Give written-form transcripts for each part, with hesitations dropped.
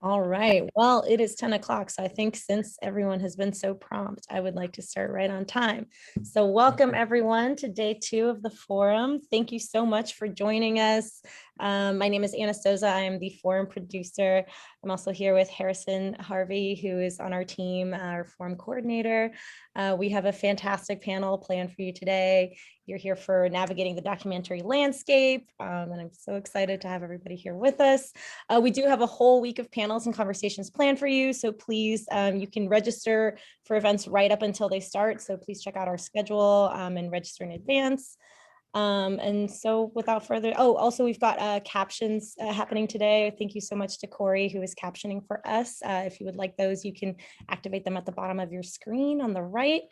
All right. Well, it is 10 o'clock. So I think since everyone has been so prompt, I would like to start right on time. So welcome everyone to day 2 of the forum. Thank you so much for joining us. My name is Anna Souza. I am the forum producer. I'm also here with Harrison Harvey, who is on our team, our forum coordinator. We have a fantastic panel planned for you today. You're here for navigating the documentary landscape, and I'm so excited to have everybody here with us. We do have a whole week of panels and conversations planned for you, so please, you can register for events right up until they start, so please check out our schedule and register in advance. And so without further, also we've got captions happening today. Thank you so much to Corey, who is captioning for us. If you would like those, you can activate them at the bottom of your screen on the right.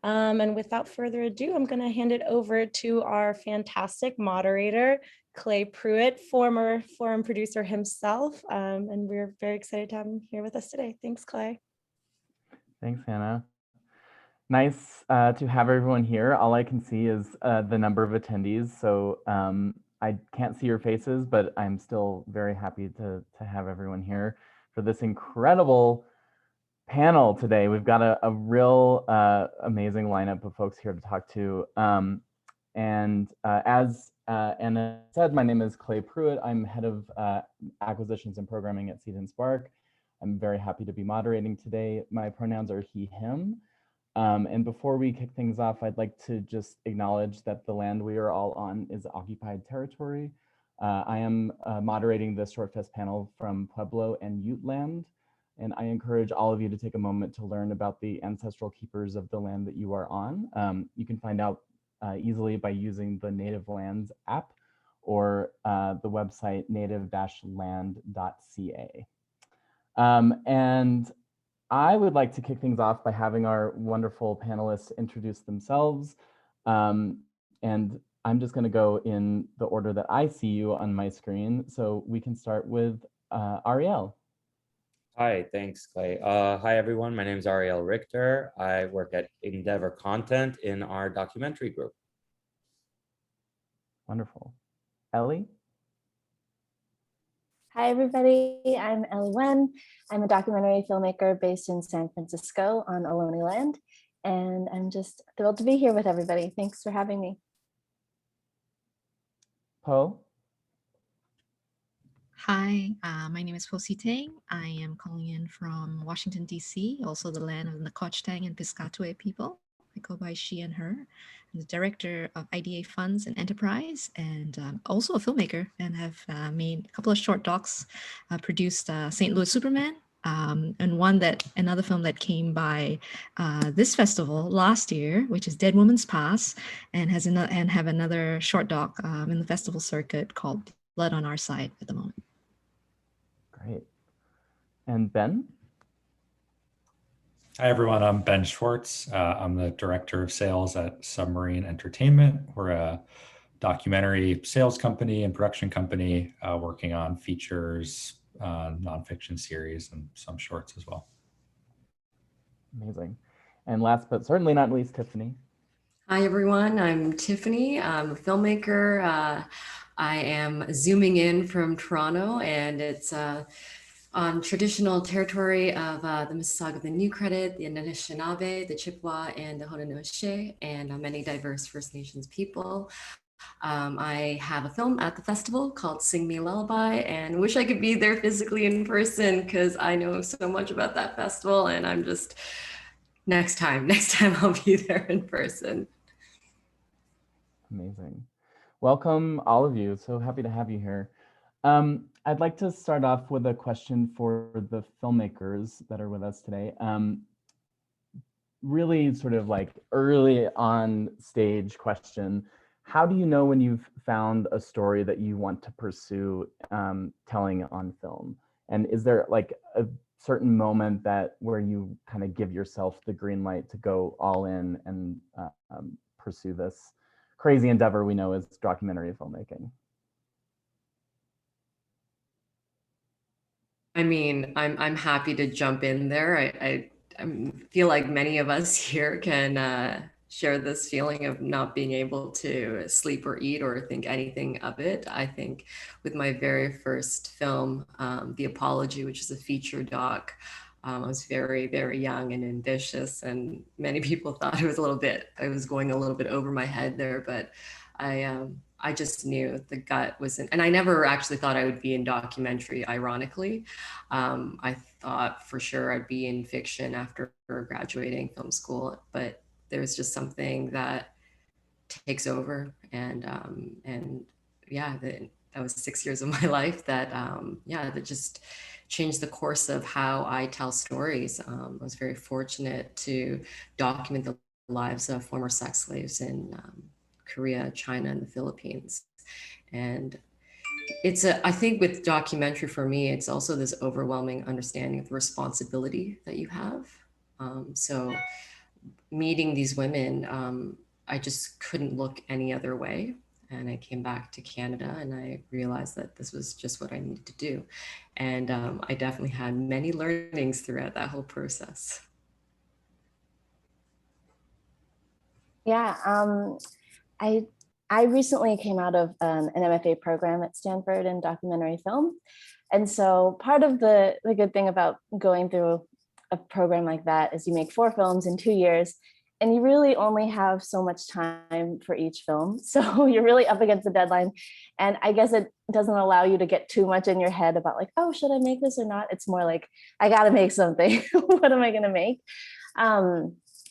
And without further ado, I'm going to hand it over to our fantastic moderator, Clay Pruitt, former forum producer himself. And we're very excited to have him here with us today. Thanks, Clay. Thanks, Hannah. Nice to have everyone here. All I can see is the number of attendees. So I can't see your faces, but I'm still very happy to have everyone here for this incredible panel today. We've got a real amazing lineup of folks here to talk to. As Anna said, my name is Clay Pruitt. I'm head of acquisitions and programming at Seed and Spark. I'm very happy to be moderating today. My pronouns are he, him. And before we kick things off, I'd like to just acknowledge that the land we are all on is occupied territory. I am moderating the ShortFest panel from Pueblo and Ute land. And I encourage all of you to take a moment to learn about the ancestral keepers of the land that you are on. You can find out easily by using the Native Lands app or the website native-land.ca. And I would like to kick things off by having our wonderful panelists introduce themselves. And I'm just going to go in the order that I see you on my screen. So we can start with Ariel. Hi, thanks, Clay. Hi, everyone. My name is Ariel Richter. I work at Endeavor Content in our documentary group. Wonderful. Ellie? Hi, everybody. I'm Ellie Wen. I'm a documentary filmmaker based in San Francisco on Ohlone land, and I'm just thrilled to be here with everybody. Thanks for having me. Poh? Hi, my name is Poh Si Teng. I am calling in from Washington, D.C., also the land of the Nacotchtank and Piscataway people. I go by she and her. I'm the director of IDA Funds and Enterprise, and also a filmmaker, and have made a couple of short docs, produced St. Louis Superman, and another film that came by this festival last year, which is Dead Woman's Pass, and have another short doc in the festival circuit called Blood on Our Side at the moment. Great. And Ben? Hi, everyone. I'm Ben Schwartz. I'm the director of sales at Submarine Entertainment. We're a documentary sales company and production company working on features, nonfiction series, and some shorts as well. Amazing. And last but certainly not least, Tiffany. Hi, everyone. I'm Tiffany. I'm a filmmaker. I am zooming in from Toronto, and it's on traditional territory of the Mississauga, the New Credit, the Anishinaabe, the Chippewa, and the Haudenosaunee, and many diverse First Nations people. I have a film at the festival called Sing Me Lullaby, and wish I could be there physically in person because I know so much about that festival, and I'm just, next time I'll be there in person. Amazing. Welcome, all of you. So happy to have you here. I'd like to start off with a question for the filmmakers that are with us today. Really sort of like early on stage question. How do you know when you've found a story that you want to pursue telling on film? And is there like a certain moment where you kind of give yourself the green light to go all in and pursue this crazy endeavor we know is documentary filmmaking? I mean, I'm happy to jump in there. I feel like many of us here can share this feeling of not being able to sleep or eat or think anything of it. I think with my very first film, The Apology, which is a feature doc, I was very, very young and ambitious, and many people thought I was going a little bit over my head there, but I just knew the gut wasn't, and I never actually thought I would be in documentary, ironically. I thought for sure I'd be in fiction after graduating film school, but there's just something that takes over, and yeah, that was 6 years of my life that that just changed the course of how I tell stories. I was very fortunate to document the lives of former sex slaves in Korea, China, and the Philippines. And I think with documentary for me, it's also this overwhelming understanding of the responsibility that you have. So meeting these women, I just couldn't look any other way. And I came back to Canada and I realized that this was just what I needed to do. And I definitely had many learnings throughout that whole process. Yeah, I recently came out of an MFA program at Stanford in documentary film. And so part of the good thing about going through a program like that is you make 4 films in 2 years, and you really only have so much time for each film. So you're really up against the deadline. And I guess it doesn't allow you to get too much in your head about like, oh, should I make this or not? It's more like, I got to make something. What am I going to make?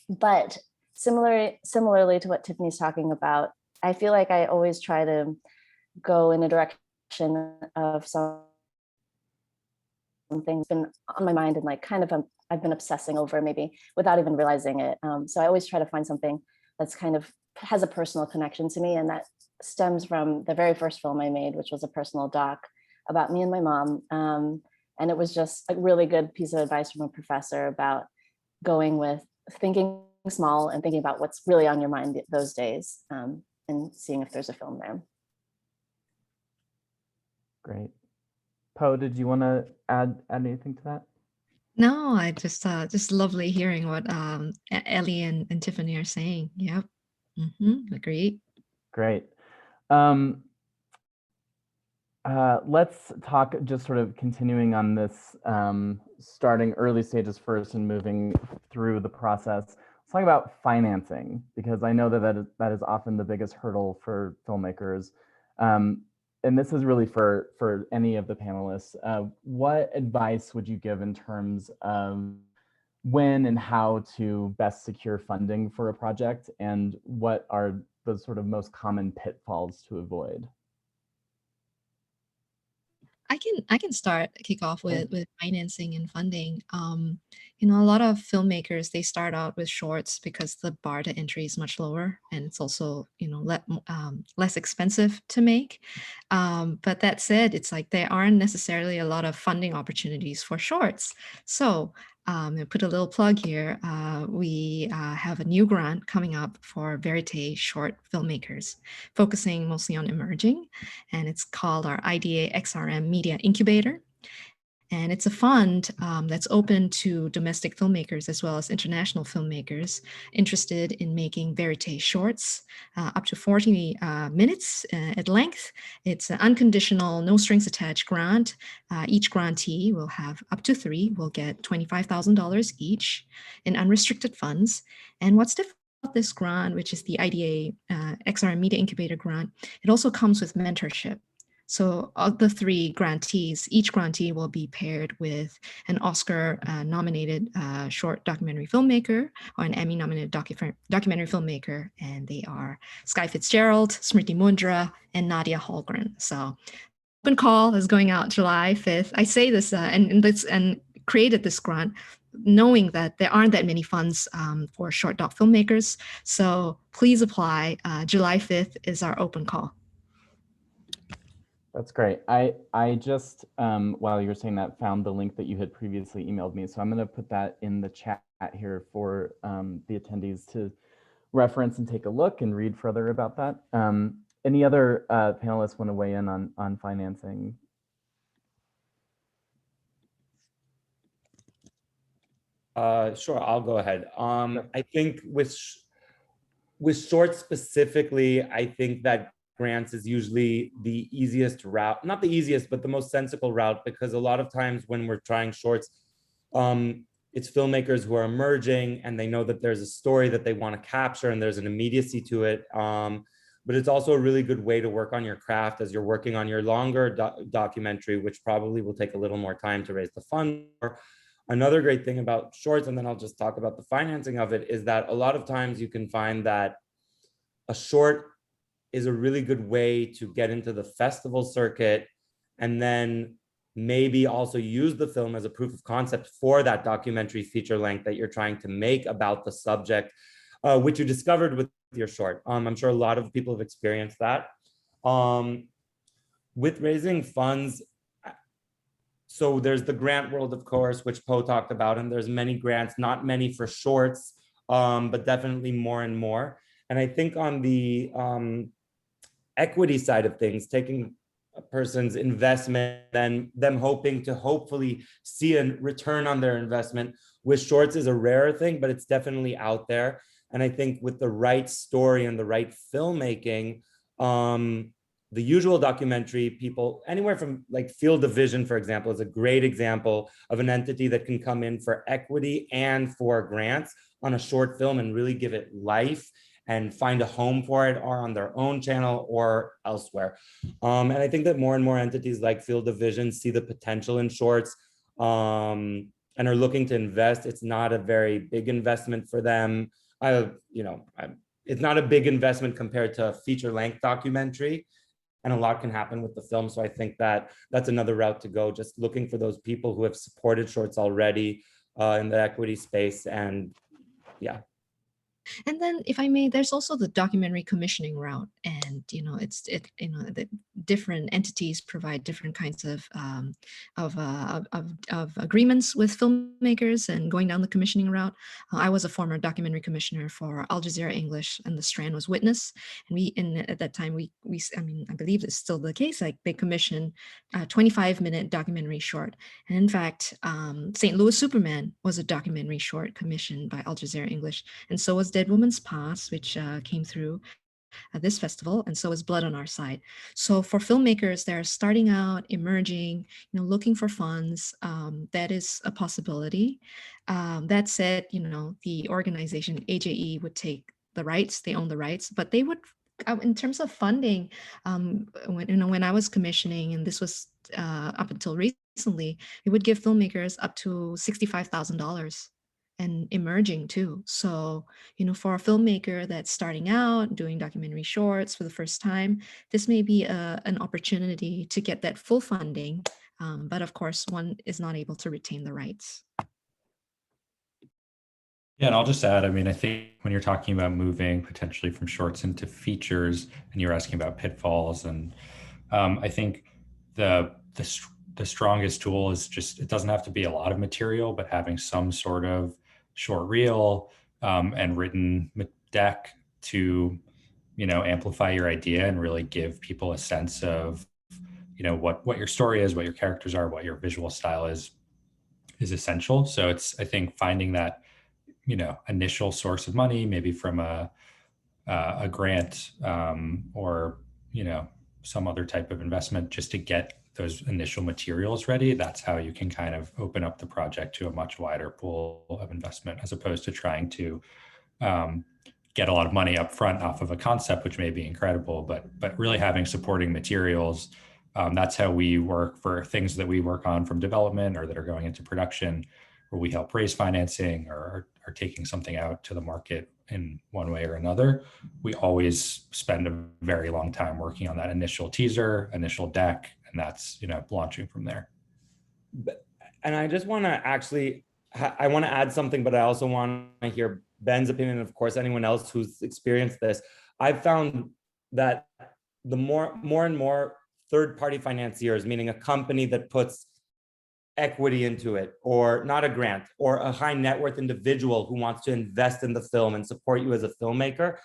But similarly to what Tiffany's talking about, I feel like I always try to go in a direction of something that's been on my mind and like kind of I've been obsessing over maybe without even realizing it. So I always try to find something that's kind of has a personal connection to me. And that stems from the very first film I made, which was a personal doc about me and my mom. And it was just a really good piece of advice from a professor about going with thinking small and thinking about what's really on your mind those days, and seeing if there's a film there. Great. Poh, did you want to add anything to that? No, I just lovely hearing what Ellie and Tiffany are saying. Yep. Agreed. Great. Let's talk, just sort of continuing on this, starting early stages first and moving through the process. Let's talk about financing, because I know that is often the biggest hurdle for filmmakers. And this is really for any of the panelists. What advice would you give in terms of when and how to best secure funding for a project, and what are the sort of most common pitfalls to avoid? I can kick off with financing and funding. You know, a lot of filmmakers, they start out with shorts because the bar to entry is much lower, and it's also, you know, less expensive to make. But that said, it's like there aren't necessarily a lot of funding opportunities for shorts. So I'll put a little plug here. We have a new grant coming up for Verite short filmmakers, focusing mostly on emerging, and it's called our IDA XRM Media Incubator. And it's a fund that's open to domestic filmmakers as well as international filmmakers interested in making verite shorts, up to 40 minutes at length. It's an unconditional, no strings attached grant. Each grantee will have up to 3, will get $25,000 each in unrestricted funds. And what's different about this grant, which is the IDA XRM Media Incubator grant, it also comes with mentorship. So of the 3 grantees, each grantee will be paired with an Oscar-nominated short documentary filmmaker or an Emmy-nominated documentary filmmaker, and they are Sky Fitzgerald, Smriti Mundra, and Nadia Holgren. So open call is going out July 5th. I say this and created this grant knowing that there aren't that many funds for short doc filmmakers. So please apply. July 5th is our open call. That's great. I just, while you were saying that, found the link that you had previously emailed me. So I'm going to put that in the chat here for the attendees to reference and take a look and read further about that. Any other panelists want to weigh in on financing? Sure, I'll go ahead. I think with shorts specifically, I think that grants is usually the easiest route, not the easiest, but the most sensible route, because a lot of times when we're trying shorts, it's filmmakers who are emerging and they know that there's a story that they want to capture and there's an immediacy to it. But it's also a really good way to work on your craft as you're working on your longer documentary, which probably will take a little more time to raise the fund. Another great thing about shorts, and then I'll just talk about the financing of it, is that a lot of times you can find that a short is a really good way to get into the festival circuit and then maybe also use the film as a proof of concept for that documentary feature length that you're trying to make about the subject, which you discovered with your short. I'm sure a lot of people have experienced that. With raising funds, so there's the grant world, of course, which Poh talked about, and there's many grants, not many for shorts, but definitely more and more. And I think on the equity side of things, taking a person's investment and them hoping to hopefully see a return on their investment with shorts is a rare thing, but it's definitely out there. And I think with the right story and the right filmmaking, the usual documentary people, anywhere from like Field of Vision, for example, is a great example of an entity that can come in for equity and for grants on a short film and really give it life and find a home for it, or on their own channel or elsewhere. And I think that more and more entities like Field of Vision see the potential in shorts and are looking to invest. It's not a very big investment for them. It's not a big investment compared to a feature-length documentary, and a lot can happen with the film. So I think that that's another route to go, just looking for those people who have supported shorts already in the equity space. And yeah. And then, if I may, there's also the documentary commissioning route, and the different entities provide different kinds of agreements with filmmakers, and going down the commissioning route. I was a former documentary commissioner for Al Jazeera English, and the strand was Witness, and at that time I believe it's still the case. Like, they commissioned a 25-minute documentary short, and in fact, St. Louis Superman was a documentary short commissioned by Al Jazeera English, and so was Dead Woman's Past, which came through this festival, and so is Blood on Our Side. So for filmmakers that are starting out, emerging, looking for funds, that is a possibility. That said, the organization AJE would take the rights, they own the rights, but they would, in terms of funding, when I was commissioning, and this was up until recently, it would give filmmakers up to $65,000. And emerging too. So, for a filmmaker that's starting out, doing documentary shorts for the first time, this may be an opportunity to get that full funding. But of course, one is not able to retain the rights. Yeah, and I'll just add, I think when you're talking about moving potentially from shorts into features, and you're asking about pitfalls, and I think the strongest tool is just, it doesn't have to be a lot of material, but having some sort of short reel and written deck to, amplify your idea and really give people a sense of, what your story is, what your characters are, what your visual style is essential. So it's, I think, finding that, initial source of money, maybe from a grant or, some other type of investment, just to get those initial materials ready. That's how you can kind of open up the project to a much wider pool of investment, as opposed to trying to get a lot of money up front off of a concept, which may be incredible, but really having supporting materials. That's how we work for things that we work on from development or that are going into production, where we help raise financing or are taking something out to the market in one way or another. We always spend a very long time working on that initial teaser, initial deck, and that's, launching from there. And I just want to I want to add something, but I also want to hear Ben's opinion, and of course, anyone else who's experienced this. I've found that the more and more third-party financiers, meaning a company that puts equity into it, or not a grant, or a high net worth individual who wants to invest in the film and support you as a filmmaker,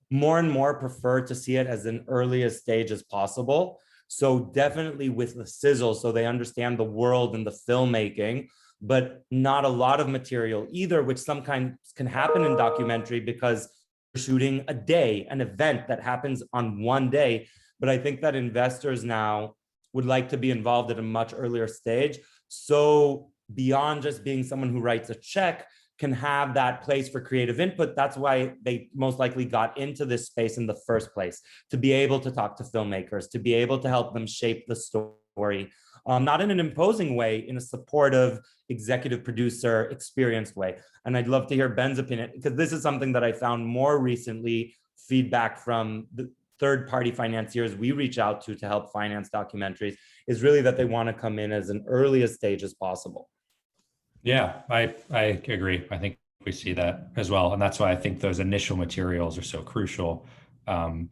more and more prefer to see it as an earliest stage as possible. So definitely with the sizzle, so they understand the world and the filmmaking, but not a lot of material either, which sometimes can happen in documentary, because shooting a day, an event that happens on one day. But I think that investors now would like to be involved at a much earlier stage. So beyond just being someone who writes a check, can have that place for creative input. That's why they most likely got into this space in the first place, to be able to talk to filmmakers, to be able to help them shape the story, not in an imposing way, in a supportive, executive producer, experienced way. And I'd love to hear Ben's opinion, because this is something that I found more recently, feedback from the third-party financiers we reach out to help finance documentaries, is really that they want to come in as an early a stage as possible. Yeah, I agree. I think we see that as well. And that's why I think those initial materials are so crucial. And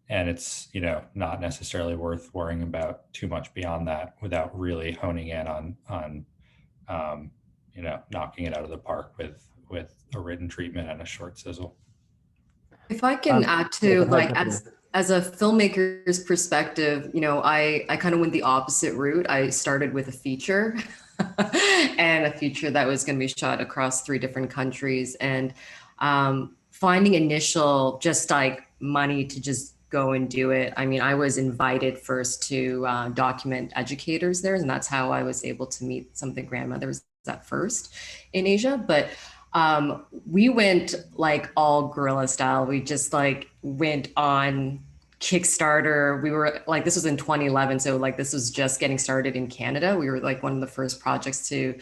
it's, not necessarily worth worrying about too much beyond that without really honing in on knocking it out of the park with a written treatment and a short sizzle. If I can add to, like, as a filmmaker's perspective, I kind of went the opposite route. I started with a feature and a feature that was going to be shot across 3 different countries, and finding initial just like money to just go and do it. I mean, I was invited first to document educators there, and that's how I was able to meet some of the grandmothers at first in Asia. But we went like all guerrilla style. We just like went on Kickstarter. We were like, this was in 2011. So like, this was just getting started in Canada. We were like one of the first projects to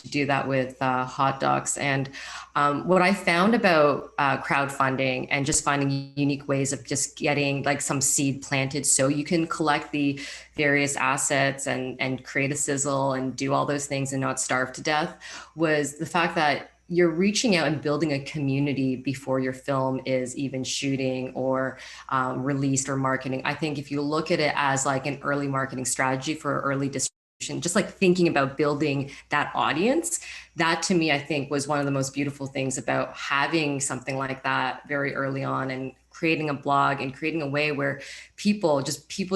do that with hot docs. And what I found about crowdfunding and just finding unique ways of just getting like some seed planted so you can collect the various assets and create a sizzle and do all those things and not starve to death was the fact that you're reaching out and building a community before your film is even shooting or released or marketing. I think if you look at it as like an early marketing strategy for early distribution, just like thinking about building that audience, that to me, I think was one of the most beautiful things about having something like that very early on and creating a blog and creating a way where people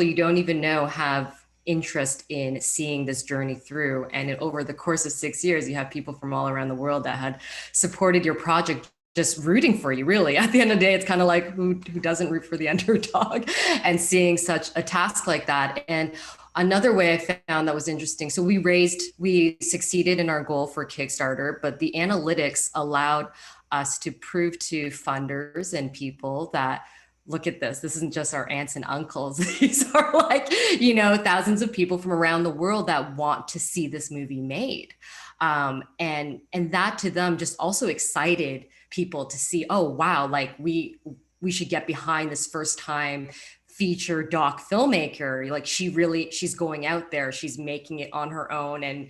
you don't even know have interest in seeing this journey through. And over the course of 6 years, you have people from all around the world that had supported your project, just rooting for you, really. At the end of the day, it's kind of like who doesn't root for the underdog, and seeing such a task like that. And another way I found that was interesting. So we succeeded in our goal for Kickstarter, but the analytics allowed us to prove to funders and people that, look at this isn't just our aunts and uncles. These are like, thousands of people from around the world that want to see this movie made. And that to them just also excited people to see, oh, wow, like we should get behind this first time feature doc filmmaker. Like she's going out there, she's making it on her own, and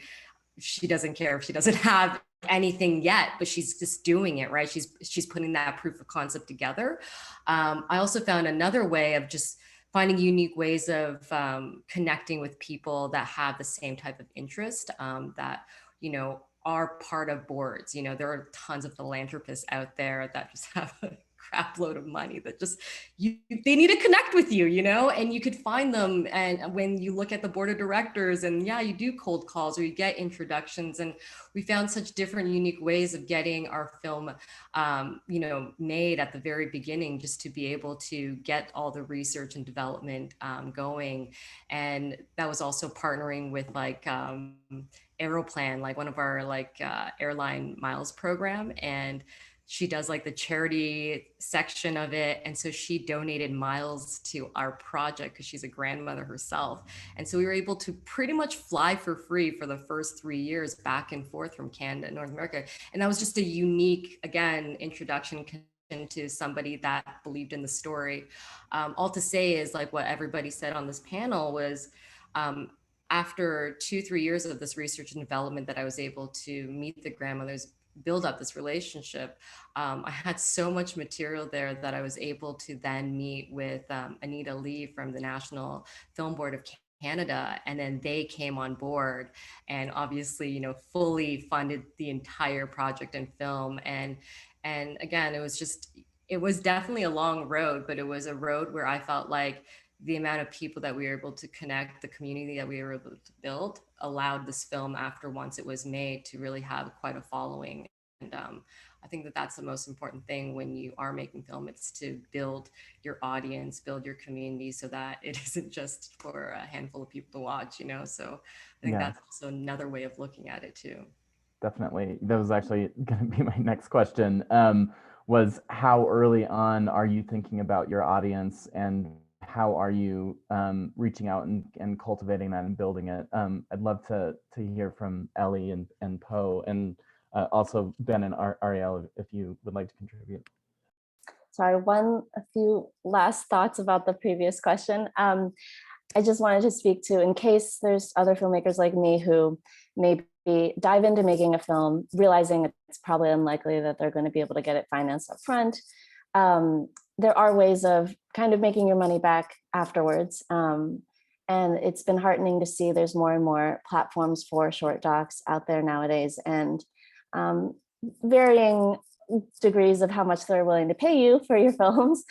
she doesn't care if she doesn't have anything yet, but she's just doing it, right? She's putting that proof of concept together. I also found another way of just finding unique ways of connecting with people that have the same type of interest, that, are part of boards. There are tons of philanthropists out there that just have a crap load of money that just, they need to connect with you, and you could find them. And when you look at the board of directors, and yeah, you do cold calls or you get introductions, and we found such different, unique ways of getting our film, made at the very beginning, just to be able to get all the research and development going. And that was also partnering with like Aeroplan, like one of our airline miles program, and she does like the charity section of it. And so she donated miles to our project because she's a grandmother herself. And so we were able to pretty much fly for free for the first 3 years back and forth from Canada and North America. And that was just a unique, again, introduction to somebody that believed in the story. All to say is like what everybody said on this panel was, after 2-3 years of this research and development that I was able to meet the grandmothers, build up this relationship, I had so much material there that I was able to then meet with Anita Lee from the National Film Board of Canada, and then they came on board and obviously, fully funded the entire project and film. And again, it was definitely a long road, but it was a road where I felt like the amount of people that we were able to connect, the community that we were able to build, allowed this film, after once it was made, to really have quite a following I think that that's the most important thing when you are making film. It's to build your audience, build your community, so that it isn't just for a handful of people to watch, you know? So I think that's also another way of looking at it too. Definitely. That was actually going to be my next question, was how early on are you thinking about your audience, and how are you reaching out and cultivating that and building it? I'd love to hear from Ellie and Poh, and also Ben and Ariel, if you would like to contribute. Sorry, a few last thoughts about the previous question. I just wanted to speak to, in case there's other filmmakers like me who maybe dive into making a film, realizing it's probably unlikely that they're going to be able to get it financed up front. There are ways of kind of making your money back afterwards. And it's been heartening to see there's more and more platforms for short docs out there nowadays, and varying degrees of how much they're willing to pay you for your films.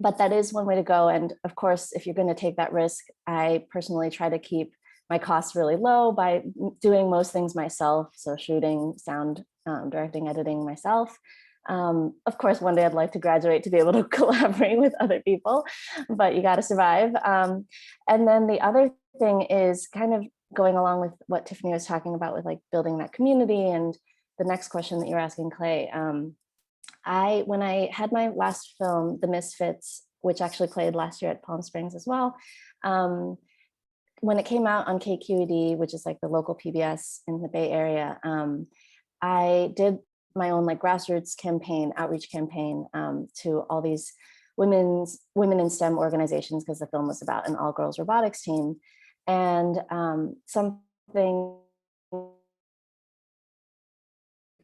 But that is one way to go. And of course, if you're going to take that risk, I personally try to keep my costs really low by doing most things myself. So shooting, sound, directing, editing myself. Of course, one day I'd like to graduate to be able to collaborate with other people, but you got to survive. And then the other thing is kind of going along with what Tiffany was talking about with like building that community, and the next question that you're asking, Clay. When I had my last film, The Misfits, which actually played last year at Palm Springs as well, when it came out on KQED, which is like the local PBS in the Bay Area, I did my own like grassroots campaign, outreach campaign to all these women in STEM organizations, because the film was about an all-girls robotics team. And something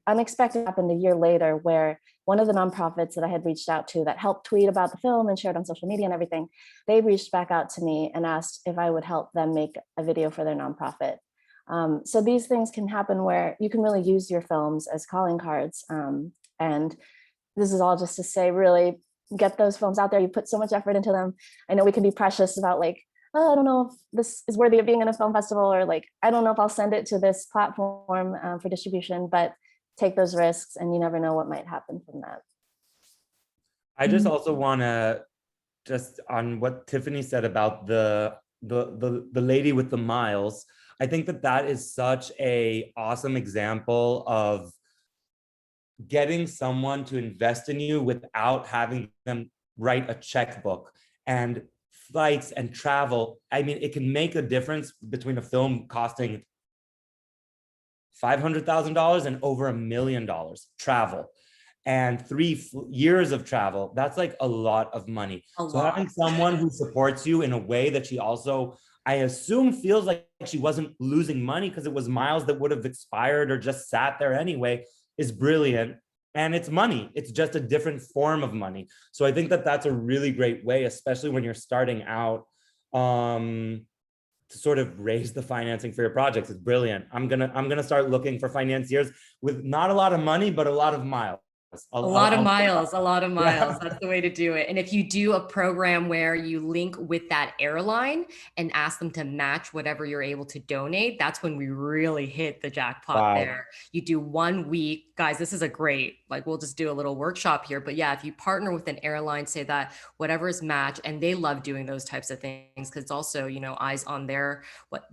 unexpected happened a year later, where one of the nonprofits that I had reached out to that helped tweet about the film and shared on social media and everything, they reached back out to me and asked if I would help them make a video for their nonprofit. So these things can happen where you can really use your films as calling cards. And this is all just to say, really get those films out there. You put so much effort into them. I know we can be precious about like, oh, I don't know if this is worthy of being in a film festival, or like, I don't know if I'll send it to this platform for distribution, but take those risks and you never know what might happen from that. I just also want to just on what Tiffany said about the lady with the miles. I think that is such a awesome example of getting someone to invest in you without having them write a checkbook, and flights and travel. I mean, it can make a difference between a film costing $500,000 and over $1 million travel, and 3 years of travel. That's like a lot of money. So having someone who supports you in a way that she also, I assume, feels like she wasn't losing money because it was miles that would have expired or just sat there anyway, is brilliant. And it's money. It's just a different form of money. So I think that's a really great way, especially when you're starting out, to sort of raise the financing for your projects. It's brilliant. I'm gonna start looking for financiers with not a lot of money, but a lot of miles. A lot of miles. Yeah. That's the way to do it. And if you do a program where you link with that airline and ask them to match whatever you're able to donate, that's when we really hit the jackpot there. You do 1 week. Guys, this is a great, like, we'll just do a little workshop here. But yeah, if you partner with an airline, say that whatever is match, and they love doing those types of things because it's also, you know, eyes on their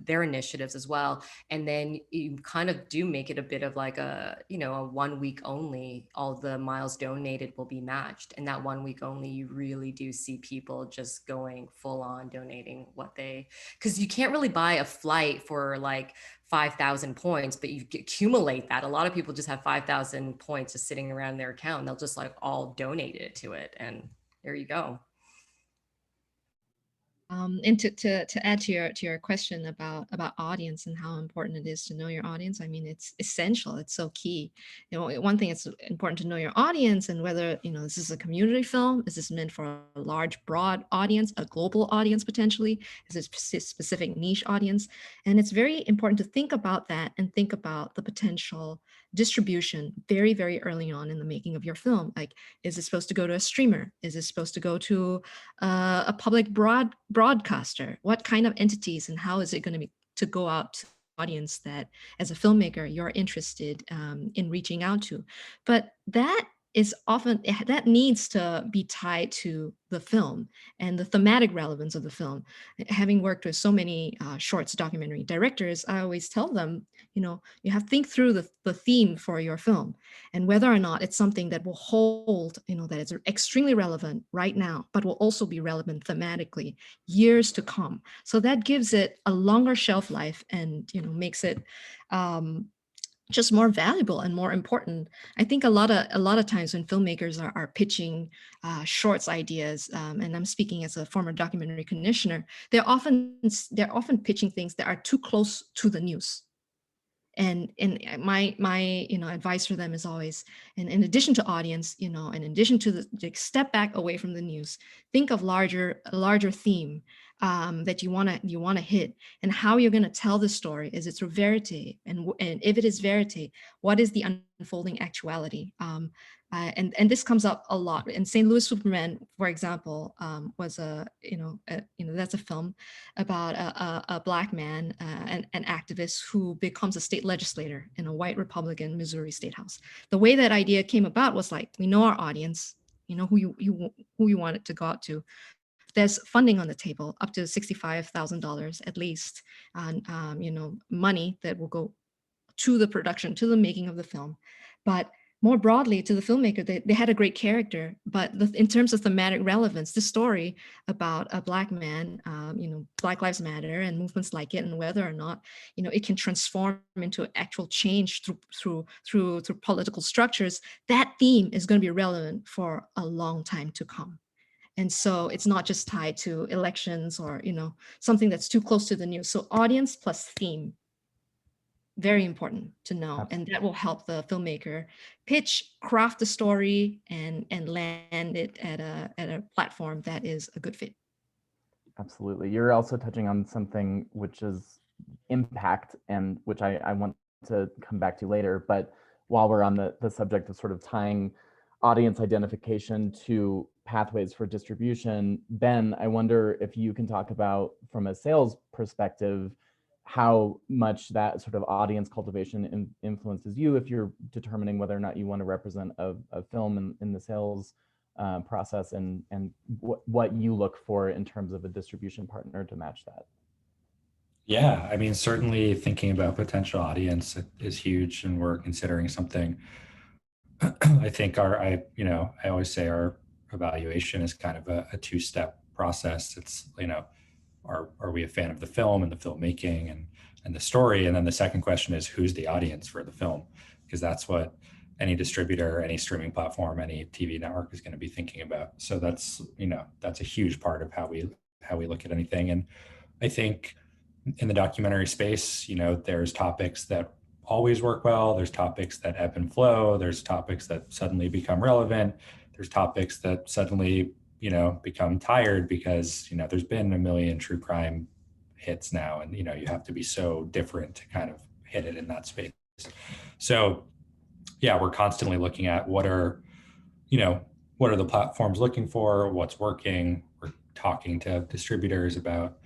initiatives as well. And then you kind of do make it a bit of like a, you know, a 1 week only. All the miles donated will be matched, and that 1 week only, you really do see people just going full on donating what they, because you can't really buy a flight for like 5,000 points, but you accumulate that. A lot of people just have 5,000 points just sitting around their account, and they'll just like all donate it to it, and there you go. And to add to your question about audience and how important it is to know your audience, I mean, it's essential. It's so key. You know, one thing, it's important to know your audience and whether, you know, this is a community film. Is this meant for a large, broad audience, a global audience potentially? Is it a specific niche audience? And it's very important to think about that and think about the potential distribution very, very early on in the making of your film. Like, is it supposed to go to a streamer? Is it supposed to go to a public broadcaster? What kind of entities, and how is it going to be to go out to audience that as a filmmaker, you're interested in reaching out to. But that is often, that needs to be tied to the film and the thematic relevance of the film. Having worked with so many shorts documentary directors, I always tell them, you have to think through the theme for your film and whether or not it's something that will hold, that is extremely relevant right now, but will also be relevant thematically years to come. So that gives it a longer shelf life and, makes it just more valuable and more important. I think a lot of times when filmmakers are pitching shorts ideas, and I'm speaking as a former documentary commissioner, they're often pitching things that are too close to the news. And my advice for them is always, and in addition to audience, and in addition to the step back away from the news, think of a larger theme that you want to hit, and how you're going to tell the story. Is it through verite, and if it is verite, what is the unfolding actuality? And this comes up a lot. In St. Louis Superman, for example, was that's a film about a Black man, an activist who becomes a state legislator in a white Republican Missouri state house. The way that idea came about was like, we know our audience, who you want it to go out to. There's funding on the table, up to $65,000 at least, and money that will go to the production, to the making of the film. But more broadly, to the filmmaker, they had a great character, but in terms of thematic relevance, the story about a Black man, Black Lives Matter and movements like it, and whether or not it can transform into actual change through political structures, that theme is going to be relevant for a long time to come. And so it's not just tied to elections or something that's too close to the news. So audience plus theme, very important to know. Absolutely. And that will help the filmmaker pitch, craft the story, and land it at a platform that is a good fit. Absolutely. You're also touching on something which is impact, and which I want to come back to later. But while we're on the subject of sort of tying audience identification to pathways for distribution, Ben, I wonder if you can talk about, from a sales perspective, how much that sort of audience cultivation influences you if you're determining whether or not you want to represent a film in the sales process, and what you look for in terms of a distribution partner to match that. Yeah, I mean, certainly thinking about potential audience is huge, and we're considering something. I think I always say our evaluation is kind of a two-step process. It's, are we a fan of the film and the filmmaking and the story? And then the second question is, who's the audience for the film? Because that's what any distributor, any streaming platform, any TV network is going to be thinking about. So that's a huge part of how we look at anything. And I think in the documentary space, there's topics that always work well. There's topics that ebb and flow. There's topics that suddenly become relevant. There's topics that suddenly, become tired because, there's been a million true crime hits now, and, you have to be so different to kind of hit it in that space. So yeah, we're constantly looking at what are the platforms looking for, what's working. We're talking to distributors about,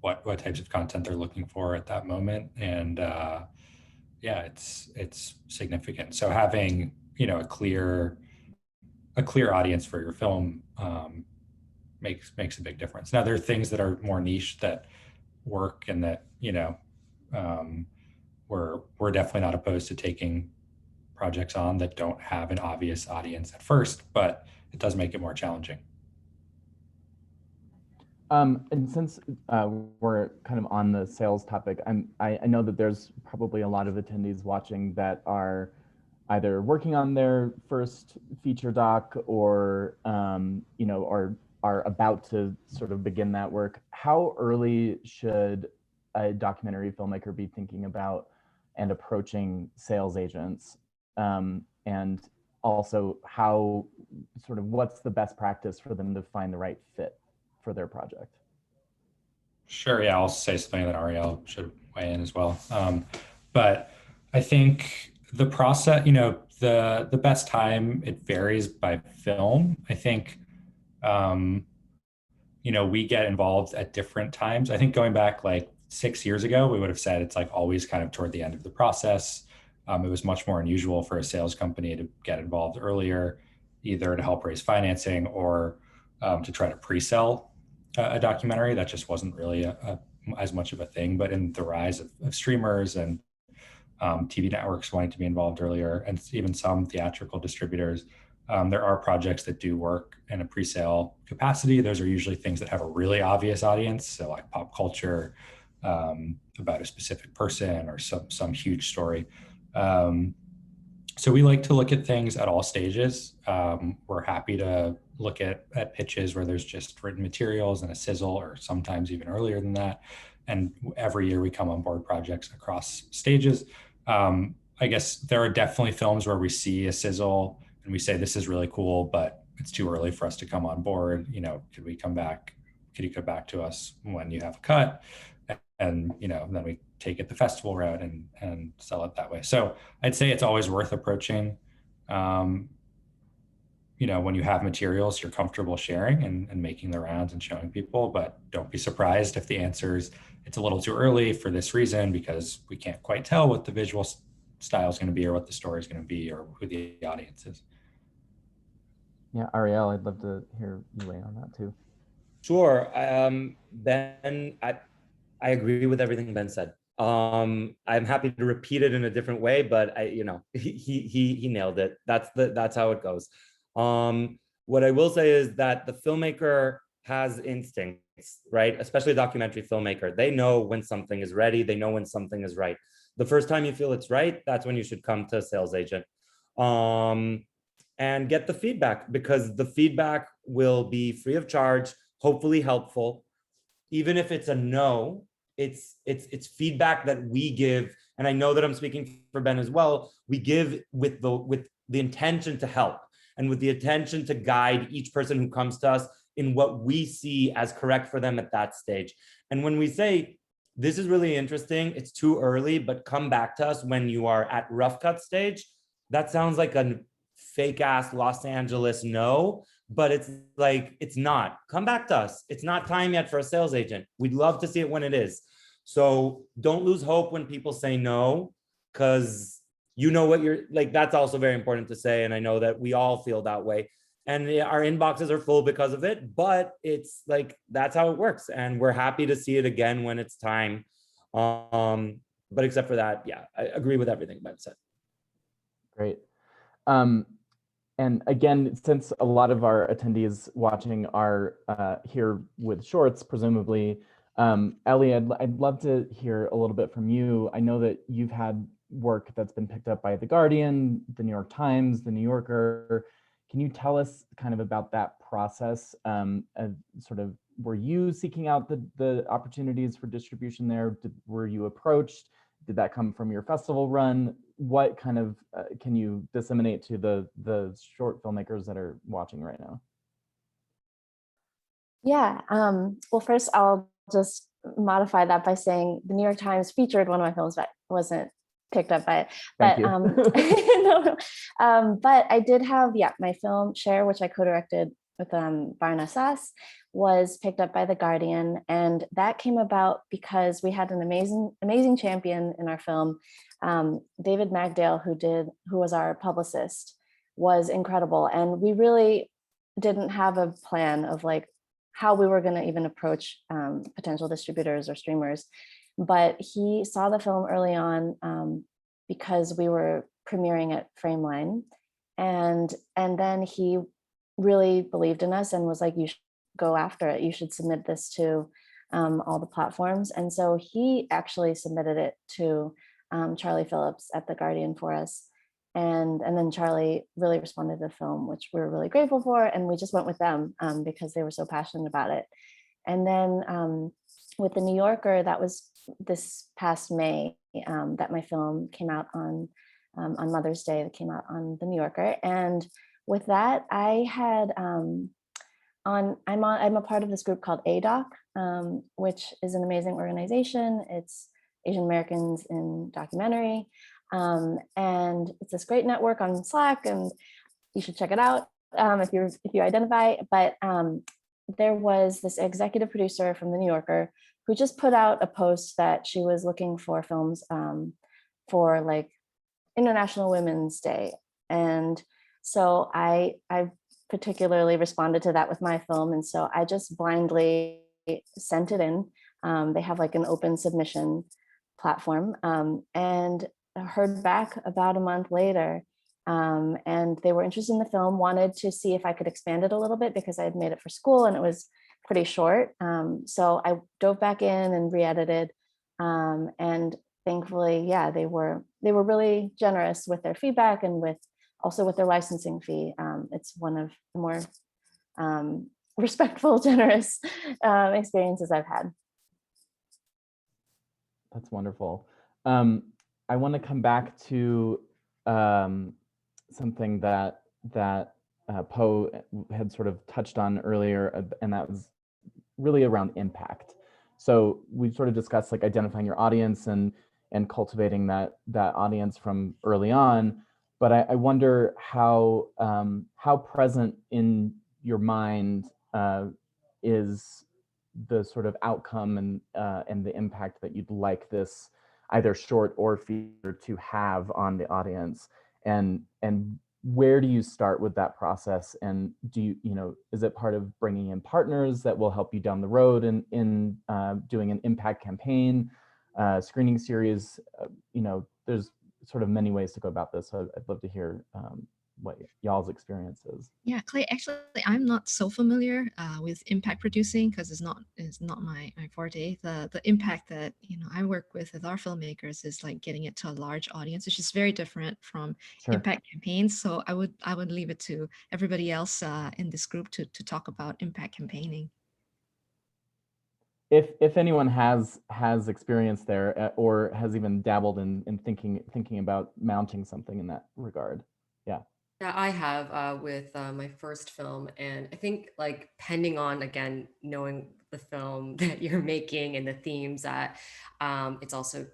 what types of content they're looking for at that moment. And yeah, it's significant. So having, a clear audience for your film makes a big difference. Now, there are things that are more niche that work, and that, we're definitely not opposed to taking projects on that don't have an obvious audience at first, but it does make it more challenging. And since we're kind of on the sales topic, I know that there's probably a lot of attendees watching that are either working on their first feature doc, or or are about to sort of begin that work. How early should a documentary filmmaker be thinking about and approaching sales agents? And also, what's the best practice for them to find the right fit for their project? Sure, yeah, I'll say something that Ariel should weigh in as well. But I think the process, the best time, it varies by film. I think, we get involved at different times. I think going back like 6 years ago, we would have said it's like always kind of toward the end of the process. It was much more unusual for a sales company to get involved earlier, either to help raise financing or to try to pre-sell a documentary. That just wasn't really as much of a thing. But in the rise of streamers and TV networks wanting to be involved earlier, and even some theatrical distributors, there are projects that do work in a pre-sale capacity. Those are usually things that have a really obvious audience, so like pop culture, about a specific person or some huge story. So we like to look at things at all stages. We're happy to look at pitches where there's just written materials and a sizzle, or sometimes even earlier than that. And every year we come on board projects across stages. I guess there are definitely films where we see a sizzle and we say, this is really cool, but it's too early for us to come on board. You know, could we come back? Could you come back to us when you have a cut? And, you know, then we take it the festival route and sell it that way. So I'd say it's always worth approaching, you know, when you have materials you're comfortable sharing and making the rounds and showing people, but don't be surprised if the answer is it's a little too early for this reason, because we can't quite tell what the visual style is going to be or what the story is going to be or who the audience is. Yeah, Ariel, I'd love to hear you weigh on that too. Sure. Ben, I agree with everything Ben said. I'm happy to repeat it in a different way, but he nailed it. That's how it goes. What I will say is that the filmmaker has instincts, right? Especially a documentary filmmaker. They know when something is ready. They know when something is right. The first time you feel it's right, that's when you should come to a sales agent and get the feedback, because the feedback will be free of charge, hopefully helpful. Even if it's a no, it's feedback that we give, and I know that I'm speaking for Ben as well. We give with the intention to help and with the intention to guide each person who comes to us in what we see as correct for them at that stage. And when we say, this is really interesting, it's too early, but come back to us when you are at rough cut stage, that sounds like a fake ass Los Angeles no, but it's like, it's not. Come back to us. It's not time yet for a sales agent. We'd love to see it when it is. So don't lose hope when people say no, because you know what you're like. That's also very important to say. And I know that we all feel that way. And our inboxes are full because of it, but it's like, that's how it works. And we're happy to see it again when it's time. But except for that, yeah, I agree with everything Ben said. Great. And again, since a lot of our attendees watching are here with Schwartz, presumably, Ellie, I'd love to hear a little bit from you. I know that you've had work that's been picked up by The Guardian, The New York Times, The New Yorker. Can you tell us kind of about that process? Sort of, were you seeking out the opportunities for distribution there? Were you approached? Did that come from your festival run? What kind of, can you disseminate to the short filmmakers that are watching right now? Yeah, well, first I'll just modify that by saying the New York Times featured one of my films, but wasn't picked up by it. But no, but I did have, yeah, my film Share, which I co-directed with Barna Sass, was picked up by The Guardian, and that came about because we had an amazing champion in our film. David Magdale, who was our publicist, was incredible, and we really didn't have a plan of like how we were going to even approach potential distributors or streamers. But he saw the film early on because we were premiering at Frameline, and then he really believed in us and was like, you should go after it. You should submit this to all the platforms. And so he actually submitted it to Charlie Phillips at The Guardian for us. And then Charlie really responded to the film, which we were really grateful for. And we just went with them because they were so passionate about it. And then with The New Yorker, that was this past May that my film came out on Mother's Day. That came out on The New Yorker. And with that, I had I'm a part of this group called ADOC, which is an amazing organization. It's Asian Americans in Documentary. And it's this great network on Slack, and you should check it out if you identify. But there was this executive producer from The New Yorker who just put out a post that she was looking for films for like International Women's Day. And so I particularly responded to that with my film. And so I just blindly sent it in. They have like an open submission platform, and heard back about a month later. And they were interested in the film, wanted to see if I could expand it a little bit because I had made it for school and it was pretty short. So I dove back in and re-edited. And thankfully, yeah, they were really generous with their feedback and also with their licensing fee. It's one of the more respectful, generous experiences I've had. That's wonderful. I want to come back to something that Poh had sort of touched on earlier, and that was really around impact. So we sort of discussed like identifying your audience and cultivating that audience from early on. But I wonder how present in your mind is the sort of outcome and the impact that you'd like this either short or feature to have on the audience, and where do you start with that process? And do you is it part of bringing in partners that will help you down the road in doing an impact campaign, screening series? There's sort of many ways to go about this. So I'd love to hear what y'all's experience is. Yeah, Clay, actually, I'm not so familiar with impact producing because it's not my forte. The impact that I work with our filmmakers is like getting it to a large audience, which is very different from Sure. impact campaigns. So I would leave it to everybody else in this group to talk about impact campaigning. If anyone has experience there or has even dabbled in thinking about mounting something in that regard. Yeah. Yeah, I have with my first film, and I think like pending on again knowing the film that you're making and the themes that it's also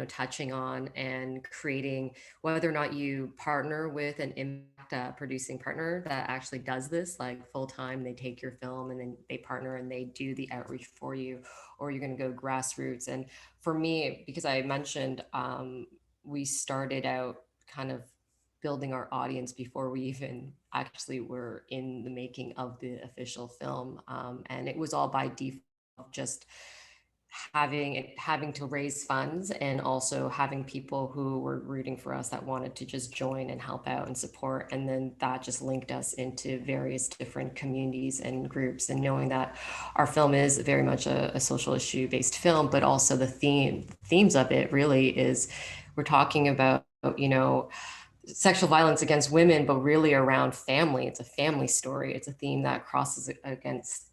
touching on and creating, whether or not you partner with an impact producing partner that actually does this like full time, they take your film and then they partner and they do the outreach for you, or you're going to go grassroots. And for me, because I mentioned we started out kind of building our audience before we even actually were in the making of the official film. And it was all by default, just having to raise funds and also having people who were rooting for us that wanted to just join and help out and support. And then that just linked us into various different communities and groups, and knowing that our film is very much a social issue based film, but also the themes of it really is, we're talking about, sexual violence against women, but really around family. It's a family story. It's a theme that crosses against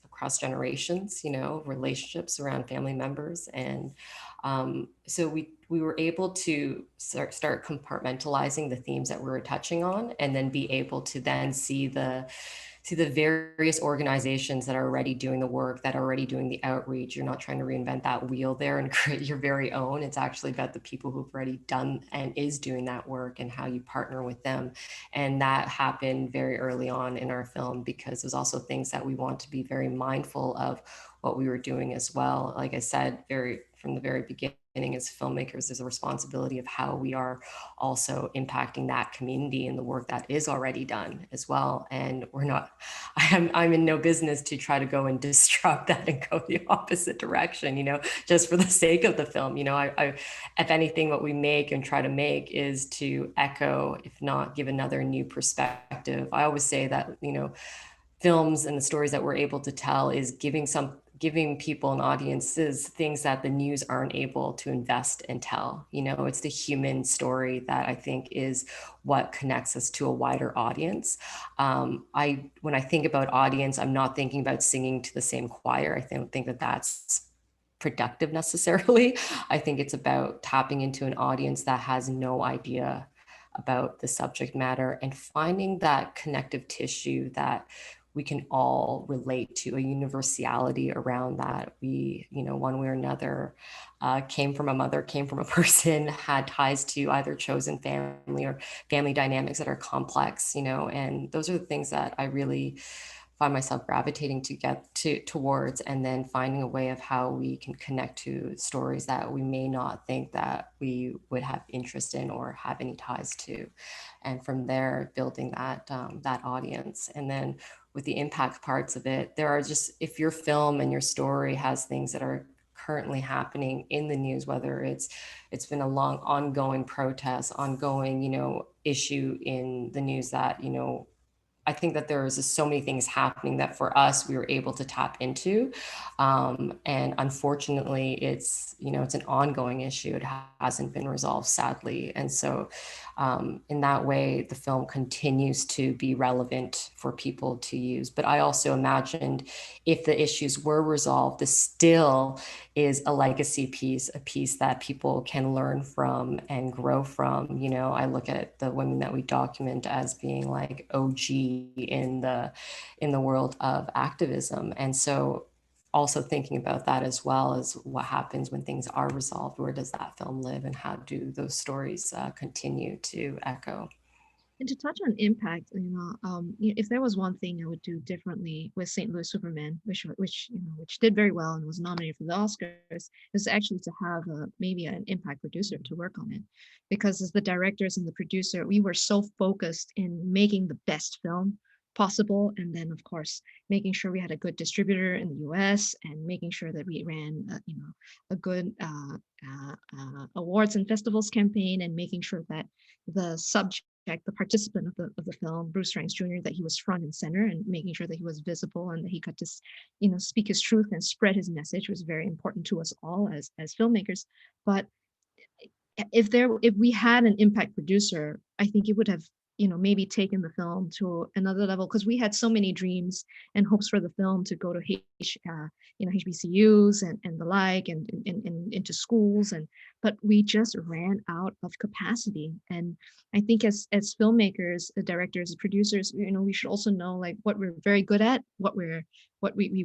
across generations, relationships around family members. And so we were able to start compartmentalizing the themes that we were touching on, and then be able to then see the various organizations that are already doing the work, that are already doing the outreach. You're not trying to reinvent that wheel there and create your very own. It's actually about the people who've already done and is doing that work and how you partner with them. And that happened very early on in our film, because there's also things that we want to be very mindful of what we were doing as well. Like I said, from the very beginning, as filmmakers, there's a responsibility of how we are also impacting that community and the work that is already done as well. And I'm in no business to try to go and disrupt that and go the opposite direction, just for the sake of the film. If anything, what we make and try to make is to echo, if not give another new perspective. I always say that, films and the stories that we're able to tell is giving people and audiences things that the news aren't able to invest and tell. It's the human story that I think is what connects us to a wider audience. When I think about audience, I'm not thinking about singing to the same choir. I don't think that that's productive necessarily. I think it's about tapping into an audience that has no idea about the subject matter and finding that connective tissue that we can all relate to, a universality around that. We, one way or another, came from a mother, came from a person, had ties to either chosen family or family dynamics that are complex, and those are the things that I really find myself gravitating towards, and then finding a way of how we can connect to stories that we may not think that we would have interest in or have any ties to. And from there, building that audience. And then with the impact parts of it, there are just, if your film and your story has things that are currently happening in the news, whether it's been a long ongoing protest, ongoing, issue in the news that, I think that there is just so many things happening that for us, we were able to tap into. And unfortunately, it's an ongoing issue. It hasn't been resolved, sadly. And so in that way, the film continues to be relevant for people to use. But I also imagined if the issues were resolved, this still is a legacy piece, a piece that people can learn from and grow from. I look at the women that we document as being like OG in the world of activism. And so also thinking about that as well as what happens when things are resolved, where does that film live and how do those stories continue to echo? And to touch on impact, if there was one thing I would do differently with St. Louis Superman, which did very well and was nominated for the Oscars, is actually to have maybe an impact producer to work on it, because as the directors and the producer, we were so focused in making the best film possible, and then of course making sure we had a good distributor in the U.S. and making sure that we ran a good awards and festivals campaign, and making sure that the subject, the participant of the film, Bruce Ranks Jr., that he was front and center, and making sure that he was visible and that he got to speak his truth and spread his message was very important to us all as filmmakers. But if we had an impact producer, I think it would have maybe taken the film to another level, because we had so many dreams and hopes for the film to go to HBCUs and the like, and into schools, but we just ran out of capacity. And I think as filmmakers, directors, producers, we should also know like what we're very good at, what we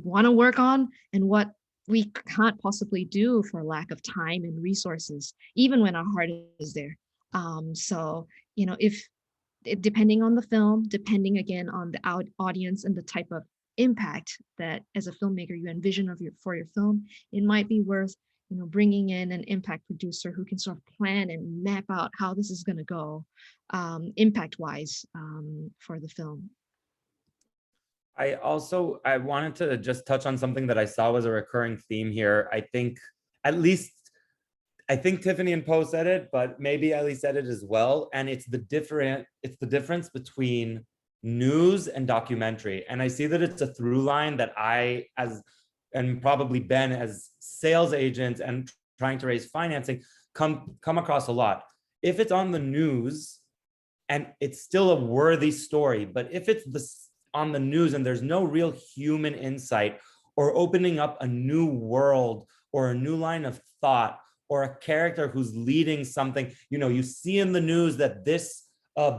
want to work on, and what we can't possibly do for lack of time and resources, even when our heart is there. So if depending on the film, depending again on the audience and the type of impact that as a filmmaker you envision for your film, it might be worth bringing in an impact producer who can sort of plan and map out how this is going to go impact wise for the film. I wanted to just touch on something that I saw was a recurring theme here. I think Tiffany and Poh said it, but maybe Ellie said it as well. And it's the difference between news and documentary. And I see that it's a through line that and probably Ben as sales agents and trying to raise financing come across a lot. If it's on the news and it's still a worthy story, but if it's on the news and there's no real human insight or opening up a new world or a new line of thought, or a character who's leading something, you see in the news that this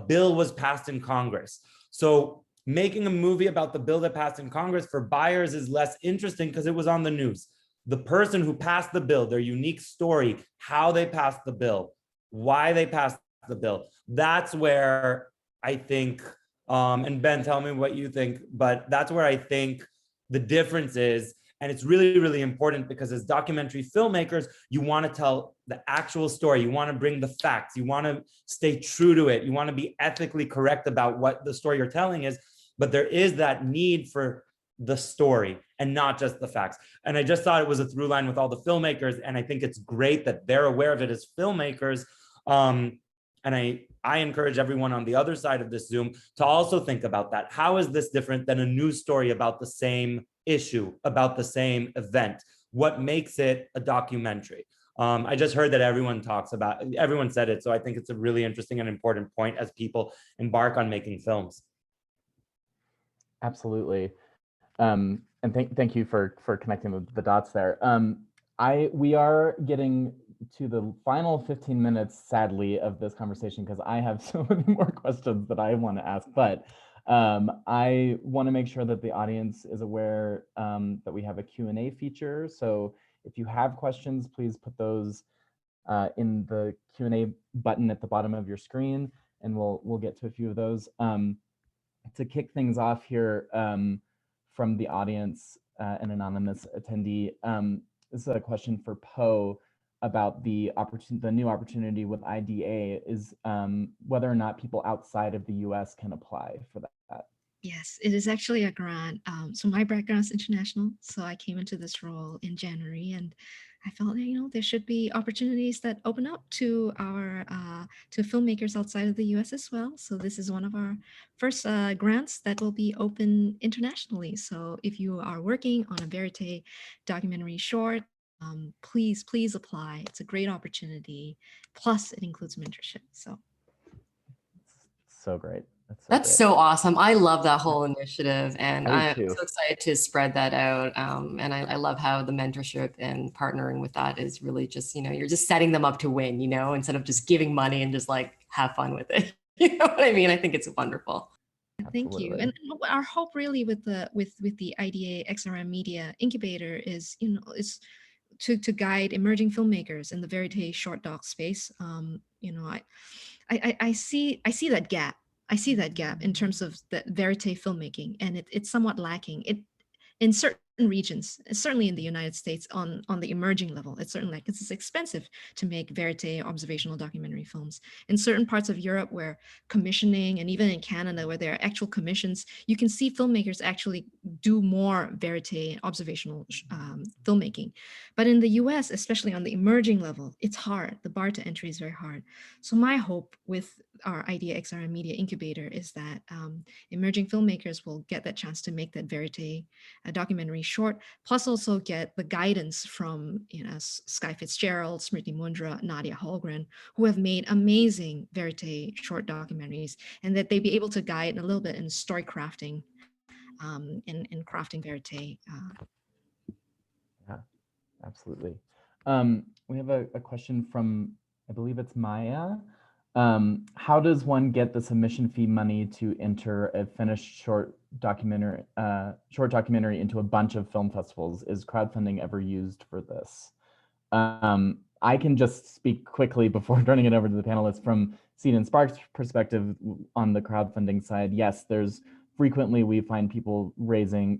bill was passed in Congress. So making a movie about the bill that passed in Congress for buyers is less interesting because it was on the news. The person who passed the bill, their unique story, how they passed the bill, why they passed the bill. That's where I think, and Ben, tell me what you think, but that's where I think the difference is. And it's really, really important because as documentary filmmakers, you want to tell the actual story. You want to bring the facts. You want to stay true to it. You want to be ethically correct about what the story you're telling is. But there is that need for the story and not just the facts. And I just thought it was a through line with all the filmmakers. And I think it's great that they're aware of it as filmmakers. And I encourage everyone on the other side of this Zoom to also think about that. How is this different than a news story about the same issue, about the same event? What makes it a documentary? I just heard that everyone said it. So I think it's a really interesting and important point as people embark on making films. Absolutely. And thank you for connecting the dots there. We are getting to the final 15 minutes, sadly, of this conversation because I have so many more questions that I want to ask, but I want to make sure that the audience is aware that we have a Q&A feature. So if you have questions, please put those in the Q&A button at the bottom of your screen, and we'll get to a few of those. To kick things off here, from the audience, an anonymous attendee. This is a question for Poh about the new opportunity with IDA, is whether or not people outside of the US can apply for that. Yes, it is actually a grant. So my background is international. So I came into this role in January, and I felt, there should be opportunities that open up to our to filmmakers outside of the U.S. as well. So this is one of our first grants that will be open internationally. So if you are working on a verite documentary short, please apply. It's a great opportunity. Plus, it includes mentorship. So. So great. That's great. so awesome. I love that whole initiative, and I'm too. so excited to spread that out. And I love how the mentorship and partnering with that is really just, you're just setting them up to win, instead of just giving money and just like have fun with it. You know what I mean? I think it's wonderful. Thank you. And our hope really with the IDA XRM Media Incubator is, is to guide emerging filmmakers in the verite short doc space. I see that gap. I see that gap in terms of the verite filmmaking, and it's somewhat lacking. In certain regions, certainly in the United States, on the emerging level, it's certainly like it's expensive to make verite observational documentary films. In certain parts of Europe where commissioning, and even in Canada where there are actual commissions, you can see filmmakers actually do more verite observational filmmaking. But in the US, especially on the emerging level, it's hard. The bar to entry is very hard. So my hope with our IDEA XRM Media Incubator is that emerging filmmakers will get that chance to make that verite documentary short, plus also get the guidance from Sky Fitzgerald, Smriti Mundra, Nadia Holgren, who have made amazing verite short documentaries, and that they be able to guide a little bit in story crafting, in crafting verite. Yeah, absolutely. We have a question from, I believe it's Maya. How does one get the submission fee money to enter a finished short documentary into a bunch of film festivals? Is crowdfunding ever used for this? I can just speak quickly before turning it over to the panelists from Seed and Spark's perspective on the crowdfunding side. Yes, frequently we find people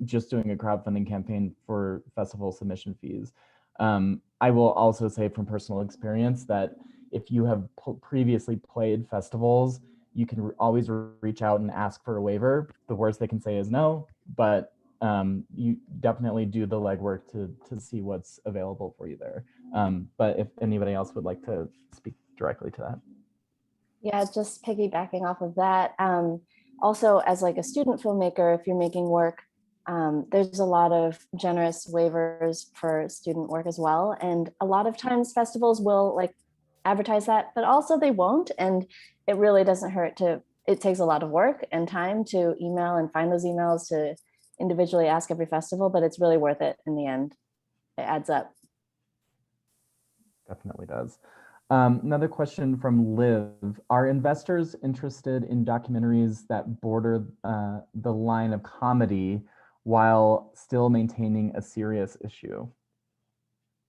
just doing a crowdfunding campaign for festival submission fees. I will also say from personal experience that if you have previously played festivals, you can always reach out and ask for a waiver. The worst they can say is no, but you definitely do the legwork to see what's available for you there. But if anybody else would like to speak directly to that. Yeah, just piggybacking off of that. Also, as like a student filmmaker, if you're making work, there's a lot of generous waivers for student work as well. And a lot of times festivals will like advertise that, but also they won't. And it really doesn't hurt it takes a lot of work and time to email and find those emails to individually ask every festival, but it's really worth it in the end. It adds up. Definitely does. Another question from Liv. Are investors interested in documentaries that border the line of comedy while still maintaining a serious issue?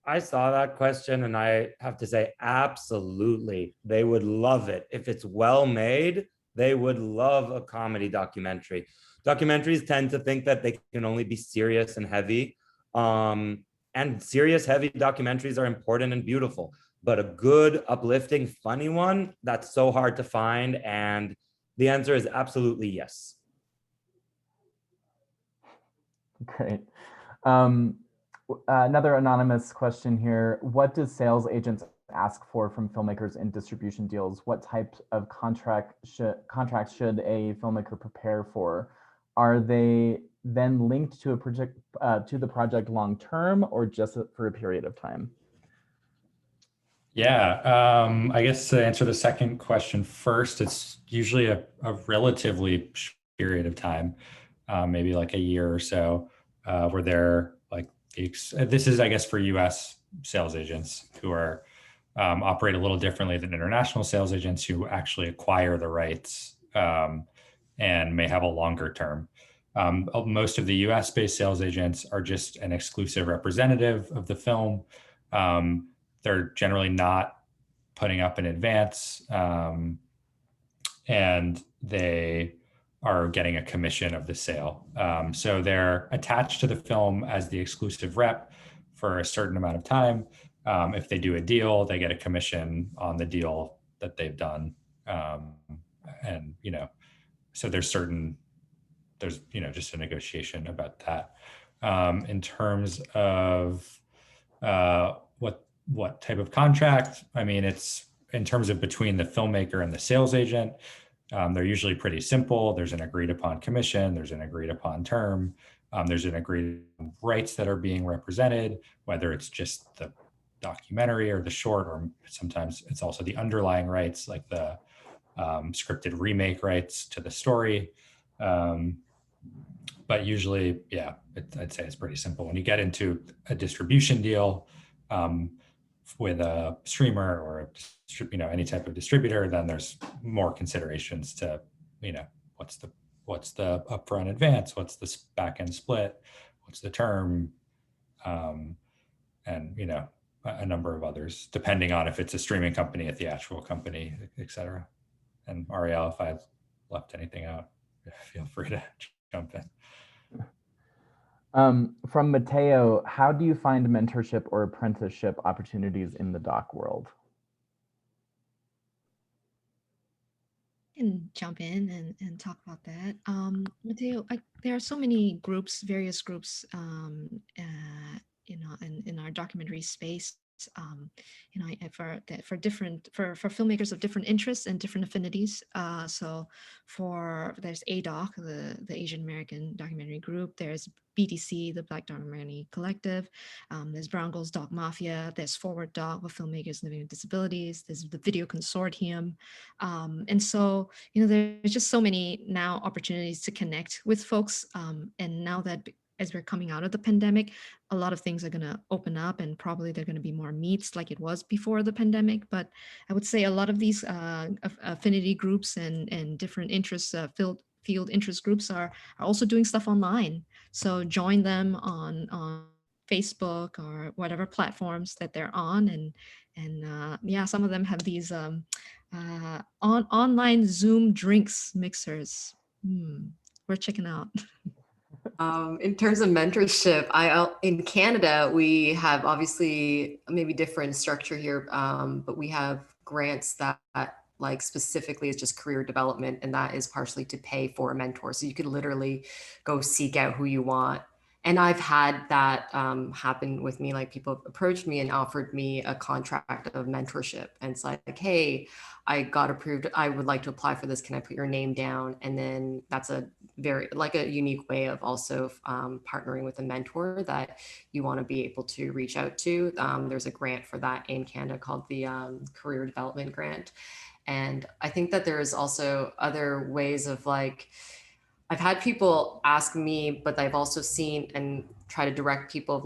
I saw that question and I have to say, absolutely. They would love it. If it's well made, they would love a comedy documentary. Documentaries tend to think that they can only be serious and heavy. And serious, heavy documentaries are important and beautiful. But a good, uplifting, funny one, that's so hard to find. And the answer is absolutely yes. Great. Another anonymous question here. What do sales agents ask for from filmmakers in distribution deals? What types of contracts should a filmmaker prepare for? Are they then linked to the project long term, or just for a period of time? Yeah, I guess to answer the second question first, it's usually a relatively short period of time, maybe like a year or so, where they're like, this is, I guess, for US sales agents who are operate a little differently than international sales agents who actually acquire the rights and may have a longer term. Most of the US based sales agents are just an exclusive representative of the film. They're generally not putting up in advance, and they are getting a commission of the sale. So they're attached to the film as the exclusive rep for a certain amount of time. If they do a deal, they get a commission on the deal that they've done. And, so there's just a negotiation about that. In terms of what type of contract, I mean, it's in terms of between the filmmaker and the sales agent, they're usually pretty simple. There's an agreed upon commission, there's an agreed upon term, there's an agreed rights that are being represented, whether it's just the documentary or the short, or sometimes it's also the underlying rights, like the scripted remake rights to the story. But usually, yeah, I'd say it's pretty simple. When you get into a distribution deal with a streamer or any type of distributor, then there's more considerations to, what's the upfront advance, what's the back end split, what's the term, and a number of others, depending on if it's a streaming company, a theatrical company, et cetera. And Ariel, if I've left anything out, feel free to jump in. From Mateo, how do you find mentorship or apprenticeship opportunities in the doc world? I can jump in and talk about that. Mateo, there are so many groups, various groups, in our documentary space. For filmmakers of different interests and different affinities. So there's ADOC, the Asian American Documentary Group. There's BDC, the Black Documentary Collective. There's Brown Girls Doc Mafia. There's Forward Doc with filmmakers living with disabilities. There's the Video Consortium. And so, there's just so many now opportunities to connect with folks. And now that as we're coming out of the pandemic, a lot of things are going to open up, and probably they're going to be more meets like it was before the pandemic. But I would say a lot of these affinity groups and different interests, field interest groups are also doing stuff online. So join them on Facebook or whatever platforms that they're on. And yeah, some of them have these online Zoom drinks mixers. We're checking out. In terms of mentorship, in Canada, we have obviously maybe different structure here, but we have grants that like specifically is just career development, and that is partially to pay for a mentor. So you could literally go seek out who you want. And I've had that happen with me. Like people approached me and offered me a contract of mentorship. And it's like, hey, I got approved. I would like to apply for this. Can I put your name down? And then that's a very a unique way of also partnering with a mentor that you want to be able to reach out to. There's a grant for that in Canada called the Career Development Grant. And I think that there's also other ways of I've had people ask me, but I've also seen and try to direct people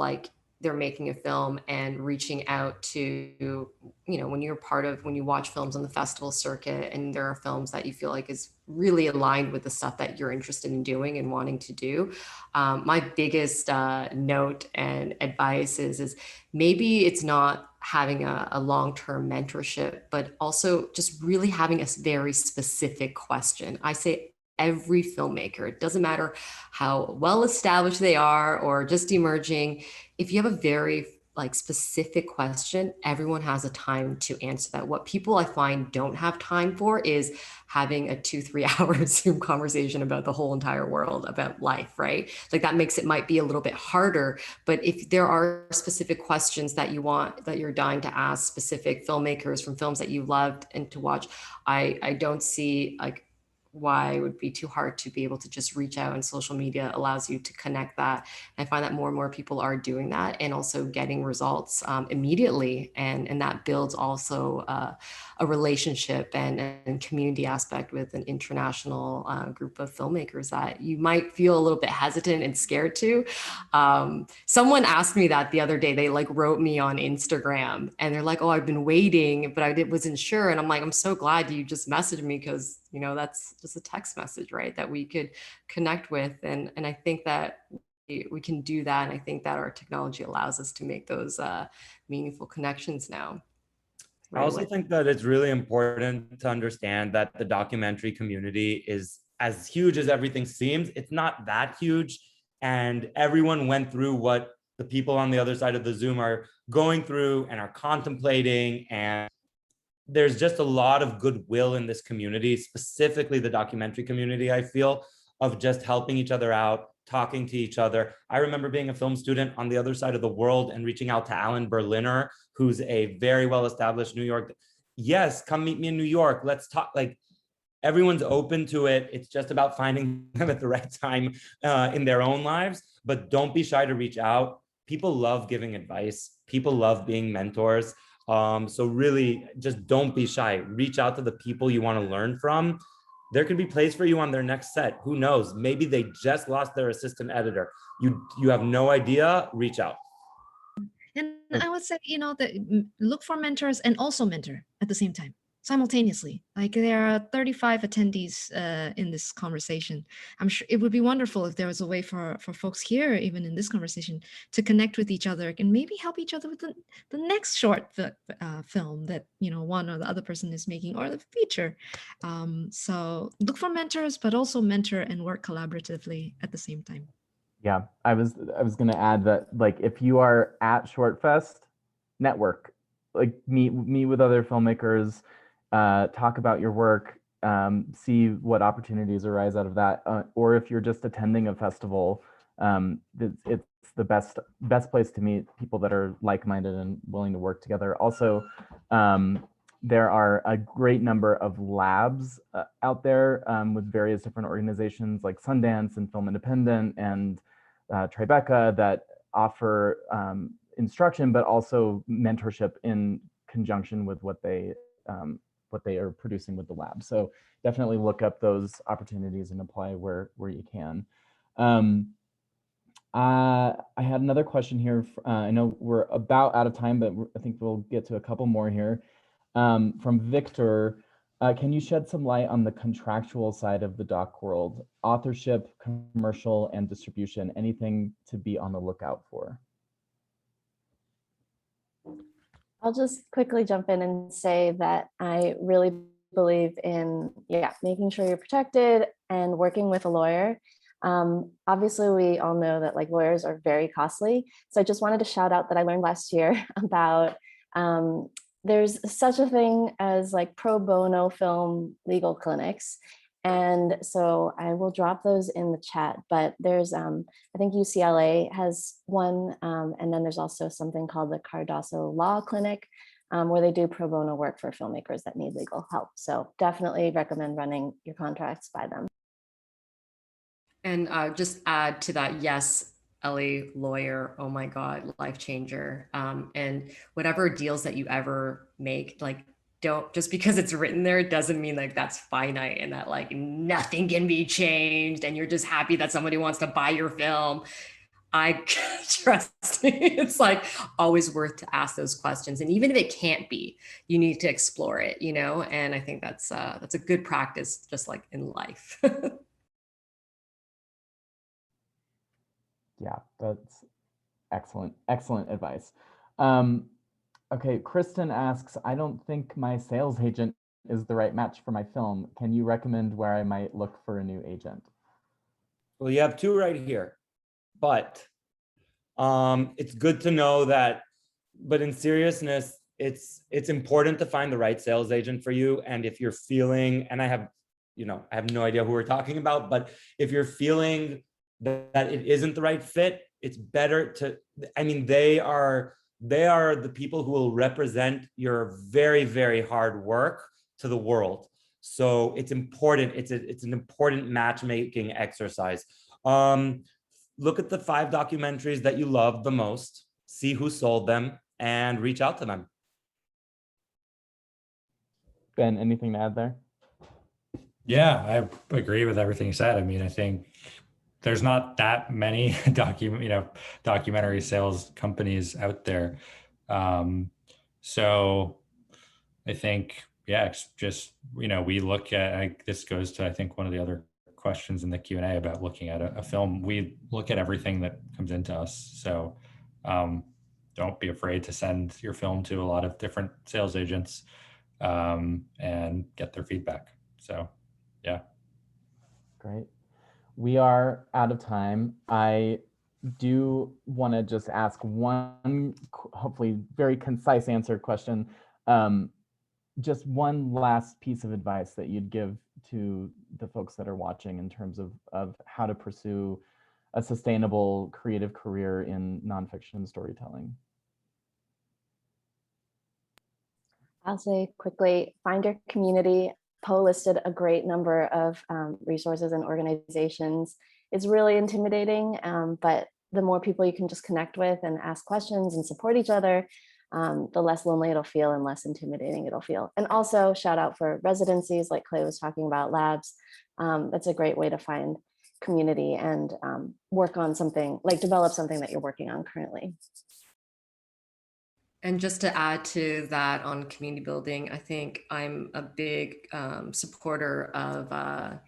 they're making a film and reaching out to, when you watch films on the festival circuit and there are films that you feel like is really aligned with the stuff that you're interested in doing and wanting to do. My biggest note and advice is maybe it's not having a long-term mentorship, but also just really having a very specific question. I say every filmmaker, it doesn't matter how well established they are or just emerging, if you have a very specific question, everyone has a time to answer that. What people I find don't have time for is having a 2-3 hour Zoom conversation about the whole entire world, about life, right? That makes it might be a little bit harder, but if there are specific questions that you're dying to ask specific filmmakers from films that you loved and to watch, I don't see why it would be too hard to be able to just reach out, and social media allows you to connect that. And I find that more and more people are doing that and also getting results immediately. And that builds also a relationship and community aspect with an international group of filmmakers that you might feel a little bit hesitant and scared to. Someone asked me that the other day. They wrote me on Instagram and they're like, oh, I've been waiting, but I wasn't sure. And I'm like, I'm so glad you just messaged me, because that's just a text message, right? That we could connect with. And I think that we can do that. And I think that our technology allows us to make those meaningful connections now. I also think that it's really important to understand that the documentary community is as huge as everything seems, it's not that huge. And everyone went through what the people on the other side of the Zoom are going through and are contemplating. And there's just a lot of goodwill in this community, specifically the documentary community, I feel, of just helping each other out, talking to each other. I remember being a film student on the other side of the world and reaching out to Alan Berliner, who's a very well-established New York. Yes, come meet me in New York. Let's talk. Like, everyone's open to it. It's just about finding them at the right time in their own lives, but don't be shy to reach out. People love giving advice. People love being mentors. So really just don't be shy. Reach out to the people you want to learn from. There could be place for you on their next set. Who knows? Maybe they just lost their assistant editor. You have no idea. Reach out. And I would say, that look for mentors and also mentor at the same time, simultaneously. Like, there are 35 attendees in this conversation. I'm sure it would be wonderful if there was a way for folks here, even in this conversation, to connect with each other and maybe help each other with the next short film that, one or the other person is making, or the feature. So look for mentors, but also mentor and work collaboratively at the same time. Yeah, I was going to add that, like, if you are at ShortFest, network, like meet with other filmmakers, talk about your work, see what opportunities arise out of that, or if you're just attending a festival, it's the best place to meet people that are like-minded and willing to work together. Also, there are a great number of labs out there with various different organizations like Sundance and Film Independent and Tribeca that offer instruction, but also mentorship in conjunction with what they are producing with the lab. So definitely look up those opportunities and apply where you can. I had another question here. I know we're about out of time, but I think we'll get to a couple more here. From Victor, can you shed some light on the contractual side of the doc world, authorship, commercial, and distribution? Anything to be on the lookout for? I'll just quickly jump in and say that I really believe in, making sure you're protected and working with a lawyer. Obviously, we all know that lawyers are very costly. So I just wanted to shout out that I learned last year about there's such a thing as pro bono film legal clinics. And so I will drop those in the chat, but there's, I think UCLA has one, and then there's also something called the Cardoso Law Clinic, where they do pro bono work for filmmakers that need legal help. So definitely recommend running your contracts by them. And just add to that, yes, Ellie, lawyer, oh my God, life changer. And whatever deals that you ever make, don't, just because it's written there doesn't mean that's finite and that nothing can be changed and you're just happy that somebody wants to buy your film. I trust me, it's always worth to ask those questions. And even if it can't be, you need to explore it, and I think that's a good practice, just like in life. Yeah, that's excellent advice. Okay, Kristen asks, I don't think my sales agent is the right match for my film. Can you recommend where I might look for a new agent? Well, you have two right here, but it's good to know that, but in seriousness, it's important to find the right sales agent for you. And if you're feeling, and I have no idea who we're talking about, but if you're feeling that it isn't the right fit, it's better to, they are the people who will represent your very, very hard work to the world. So it's important. It's an important matchmaking exercise. Look at the 5 documentaries that you love the most, see who sold them, and reach out to them. Ben, anything to add there? Yeah, I agree with everything you said. I think there's not that many documentary sales companies out there. So I think, it's just, we look at, this goes to, I think, one of the other questions in the Q&A about looking at a film. We look at everything that comes into us. So don't be afraid to send your film to a lot of different sales agents and get their feedback. So, yeah. Great. We are out of time. I do want to just ask one, hopefully very concise answer question. Just one last piece of advice that you'd give to the folks that are watching in terms of how to pursue a sustainable creative career in nonfiction storytelling. I'll say quickly, find your community. Poh listed a great number of resources and organizations. It's really intimidating, but the more people you can just connect with and ask questions and support each other, the less lonely it'll feel and less intimidating it'll feel. And also shout out for residencies like Clay was talking about, labs. That's a great way to find community and work on something, like develop something that you're working on currently. And just to add to that on community building, I think I'm a big supporter of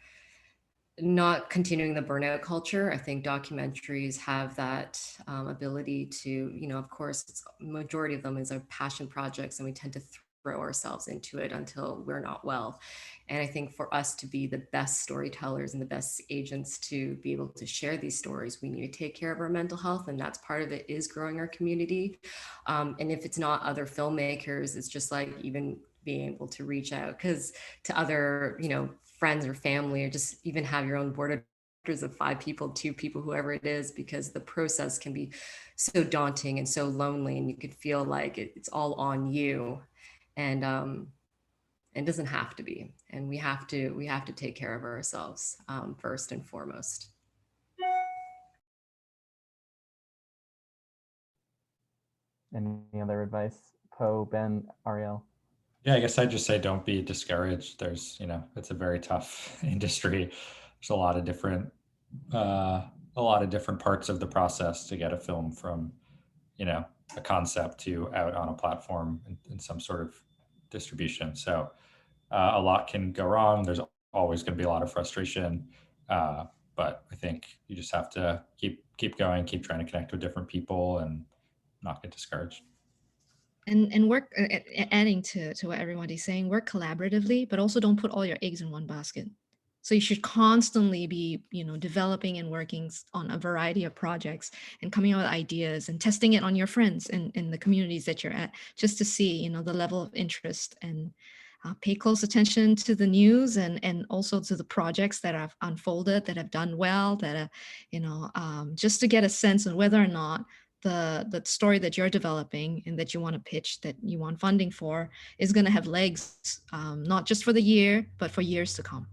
not continuing the burnout culture. I think documentaries have that ability to, you know, of course, majority of them is our passion projects, and we tend to throw ourselves into it until we're not well. And I think for us to be the best storytellers and the best agents to be able to share these stories, we need to take care of our mental health. And that's part of it, is growing our community. And if it's not other filmmakers, it's just like even being able to reach out to other, you know, friends or family, or just even have your own board of directors of 5 people, 2 people, whoever it is, because the process can be so daunting and so lonely, and you could feel like it's all on you. And it doesn't have to be. And we have to take care of ourselves first and foremost. Any other advice? Poh, Ben, Ariel? Yeah, I guess I'd just say don't be discouraged. There's, you know, it's a very tough industry. There's a lot of different parts of the process to get a film from, you know, a concept to out on a platform in some sort of distribution. So a lot can go wrong. There's always going to be a lot of frustration, but I think you just have to keep going, keep trying to connect with different people, and not get discouraged. And work, adding to what everyone is saying, work collaboratively, but also don't put all your eggs in one basket. So you should constantly be, you know, developing and working on a variety of projects and coming up with ideas and testing it on your friends and in the communities that you're at, just to see, you know, the level of interest, and pay close attention to the news and also to the projects that have unfolded, that have done well, that, you know, just to get a sense of whether or not the story that you're developing and that you want to pitch, that you want funding for, is going to have legs, not just for the year, but for years to come.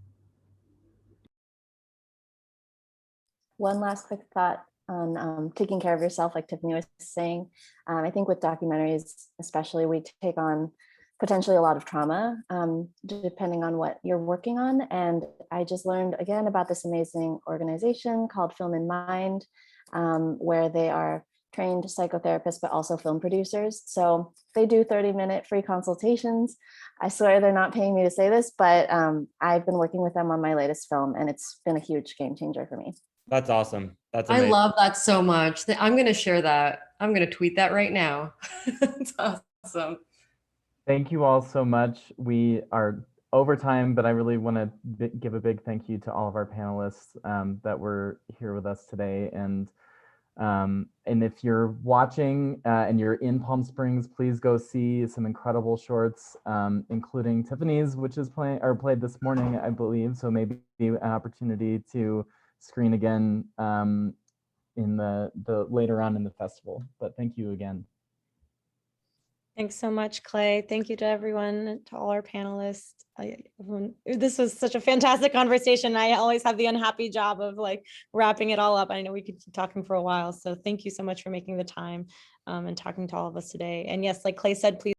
One last quick thought on taking care of yourself, like Tiffany was saying. I think with documentaries, especially, we take on potentially a lot of trauma, depending on what you're working on. And I just learned again about this amazing organization called Film in Mind, where they are trained psychotherapists, but also film producers. So they do 30-minute free consultations. I swear they're not paying me to say this, but I've been working with them on my latest film, and it's been a huge game changer for me. That's awesome. That's amazing. I love that so much. I'm going to share that. I'm going to tweet that right now. It's awesome. Thank you all so much. We are over time, but I really want to give a big thank you to all of our panelists that were here with us today. And if you're watching and you're in Palm Springs, please go see some incredible shorts, including Tiffany's, which is played this morning, I believe. So maybe an opportunity to screen again in the later on in the festival. But thank you again. Thanks so much, Clay. Thank you to everyone, to all our panelists. This was such a fantastic conversation. I always have the unhappy job of like wrapping it all up. I know we could keep talking for a while. So thank you so much for making the time and talking to all of us today. And yes, like Clay said, please